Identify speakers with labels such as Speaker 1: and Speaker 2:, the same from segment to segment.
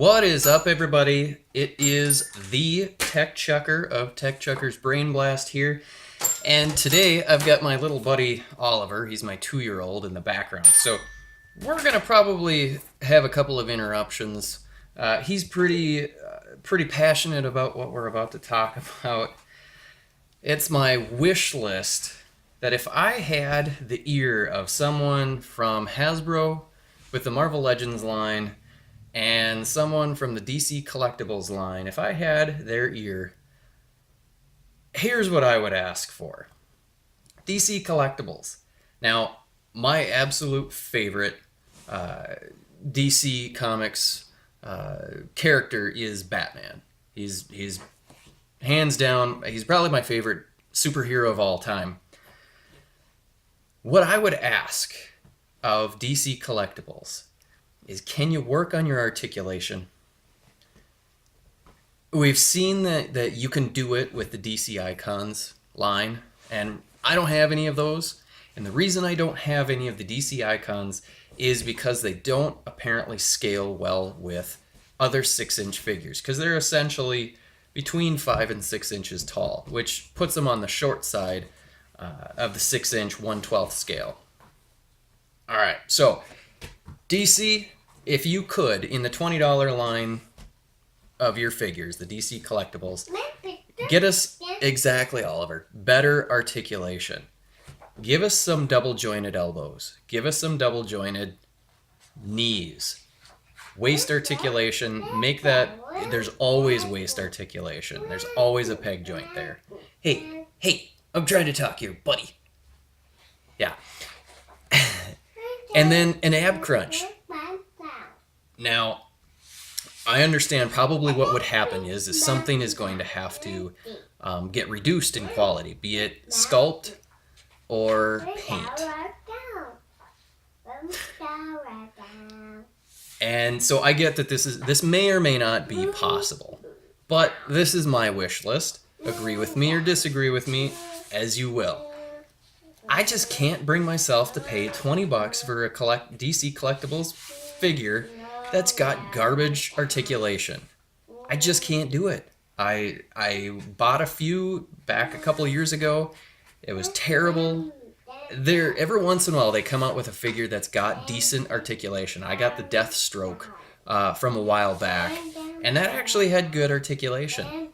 Speaker 1: What is up, everybody? It is the Tech Chucker of Tech Chucker's Brain Blast here, and today I've got my little buddy Oliver. He's my 2-year-old in the background, so we're gonna probably have a couple of interruptions. He's pretty passionate about what we're about to talk about. It's my wish list that if I had the ear of someone from Hasbro with the Marvel Legends line and someone from the DC Collectibles line, if I had their ear, here's what I would ask for. DC Collectibles. Now, my absolute favorite DC Comics character is Batman. He's hands down, he's probably my favorite superhero of all time. What I would ask of DC Collectibles is, can you work on your articulation? We've seen that you can do it with the DC Icons line, and I don't have any of those. And the reason I don't have any of the DC Icons is because they don't apparently scale well with other 6-inch figures, because they're essentially between 5 and 6 inches tall, which puts them on the short side of the 6-inch 1/12 scale. All right, so DC, if you could, in the $20 line of your figures, the DC Collectibles, get us, exactly, Oliver, better articulation. Give us some double jointed elbows. Give us some double jointed knees. Waist articulation, make that, there's always waist articulation. There's always a peg joint there. Hey, I'm trying to talk here, buddy. Yeah. And then an ab crunch. Now, I understand probably what would happen is something is going to have to get reduced in quality, be it sculpt or paint. And so I get that this may or may not be possible, but this is my wish list. Agree with me or disagree with me, as you will. I just can't bring myself to pay $20 for a DC Collectibles figure that's got garbage articulation. I just can't do it. I bought a few back a couple of years ago. It was terrible. Every once in a while they come out with a figure that's got decent articulation. I got the Deathstroke from a while back, and that actually had good articulation.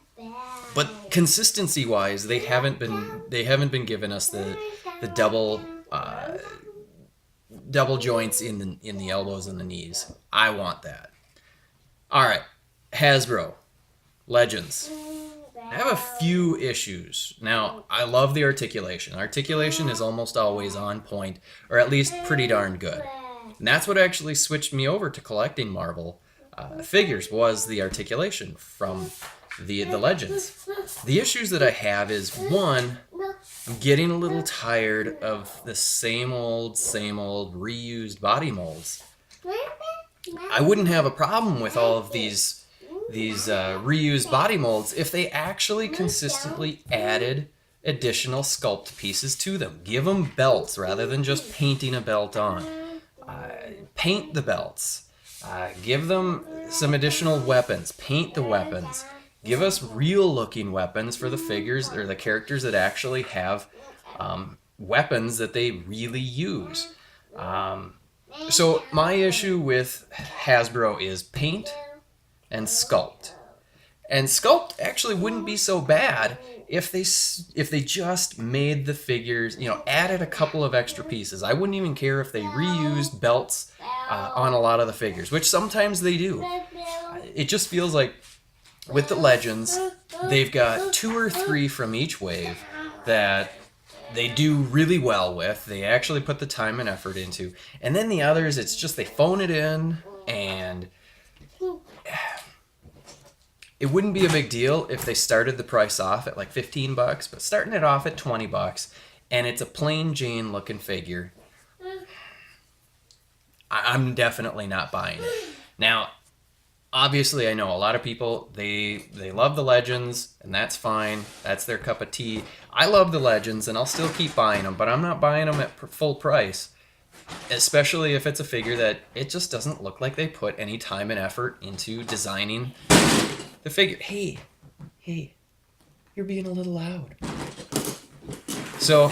Speaker 1: But consistency wise, they haven't been giving us the double joints in the elbows and the knees. I want that. All right, Hasbro Legends. I have a few issues. Now, I love the articulation. Articulation is almost always on point, or at least pretty darn good. And that's what actually switched me over to collecting Marvel figures, was the articulation from the Legends. The issues that I have is, one, I'm getting a little tired of the same old reused body molds. I wouldn't have a problem with all of these reused body molds if they actually consistently added additional sculpt pieces to them. Give them belts rather than just painting a belt on. Paint the belts. Give them some additional weapons. Paint the weapons. Give us real-looking weapons for the figures or the characters that actually have weapons that they really use. So my issue with Hasbro is paint and sculpt. And sculpt actually wouldn't be so bad if they just made the figures, added a couple of extra pieces. I wouldn't even care if they reused belts on a lot of the figures, which sometimes they do. It just feels like with the Legends, they've got 2 or 3 from each wave that they do really well with. They actually put the time and effort into. And then the others, it's just they phone it in, and it wouldn't be a big deal if they started the price off at like $15, but starting it off at $20, and it's a plain Jane looking figure, I'm definitely not buying it. Now, obviously, I know a lot of people, they love the Legends, and that's fine. That's their cup of tea. I love the Legends, and I'll still keep buying them, but I'm not buying them at full price. especially if it's a figure that it just doesn't look like they put any time and effort into designing the figure. Hey, you're being a little loud. So,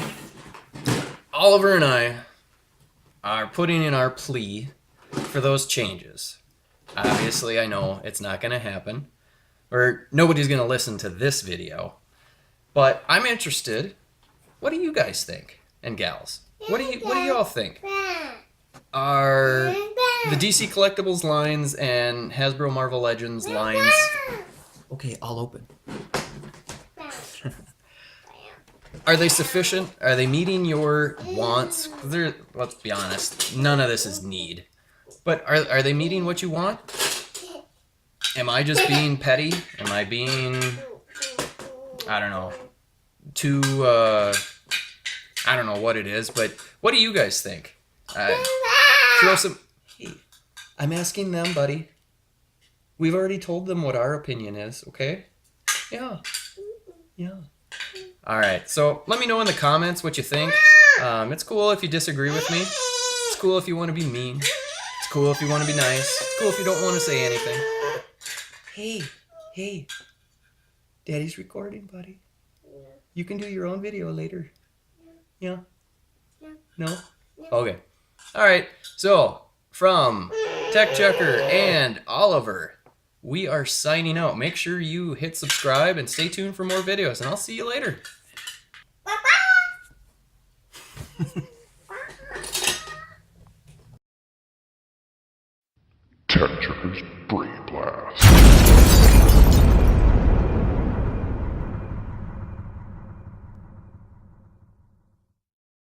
Speaker 1: Oliver and I are putting in our plea for those changes. Obviously, I know it's not going to happen, or nobody's going to listen to this video, but I'm interested. What do you guys think? And gals, what do you all think? Are the DC Collectibles lines and Hasbro Marvel Legends lines... Okay, I'll open. Are they sufficient? Are they meeting your wants? Let's be honest, none of this is need. But are they meeting what you want? Am I just being petty? Am I being, I don't know, too, I don't know what it is, but what do you guys think? Throw some... Hey, I'm asking them, buddy. We've already told them what our opinion is, okay? Yeah. All right, so let me know in the comments what you think. It's cool if you disagree with me. It's cool if you want to be mean. It's cool if you want to be nice. It's cool if you don't want to say anything. Hey. Daddy's recording, buddy. You can do your own video later. Yeah? No? Okay. All right, so from Tech Checker and Oliver, we are signing out. Make sure you hit subscribe and stay tuned for more videos, and I'll see you later.
Speaker 2: Tech Checker's Brain Blast.